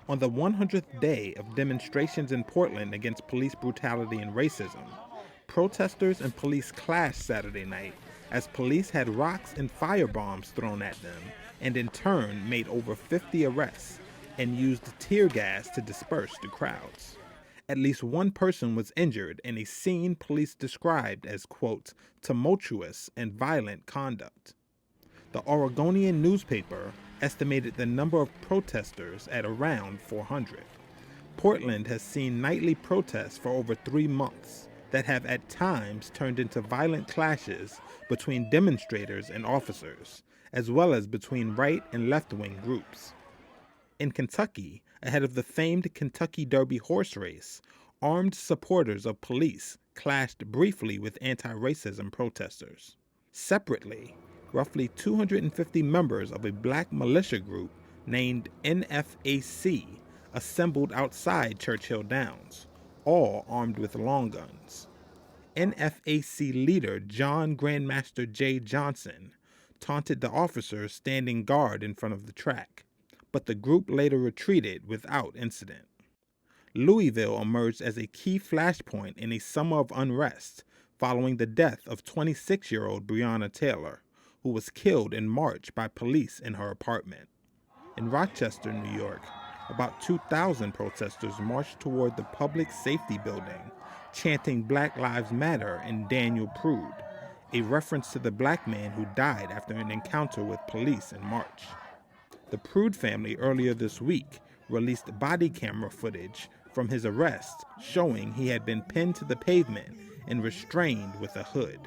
On the 100th day of demonstrations in Portland against police brutality and racism, protesters and police clashed Saturday night as police had rocks and firebombs thrown at them and in turn made over 50 arrests and used tear gas to disperse the crowds. At least one person was injured in a scene police described as, quote, tumultuous and violent conduct. The Oregonian newspaper estimated the number of protesters at around 400. Portland has seen nightly protests for over 3 months that have at times turned into violent clashes between demonstrators and officers, as well as between right and left-wing groups. In Kentucky, ahead of the famed Kentucky Derby horse race, armed supporters of police clashed briefly with anti-racism protesters. Separately, roughly 250 members of a black militia group named NFAC assembled outside Churchill Downs, all armed with long guns. NFAC leader John Grandmaster J. Johnson taunted the officers standing guard in front of the track, but the group later retreated without incident. Louisville emerged as a key flashpoint in a summer of unrest following the death of 26-year-old Breonna Taylor, who was killed in March by police in her apartment. In Rochester, New York, about 2,000 protesters marched toward the public safety building, chanting Black Lives Matter and Daniel Prude, a reference to the black man who died after an encounter with police in March. The Prude family earlier this week released body camera footage from his arrest showing he had been pinned to the pavement and restrained with a hood.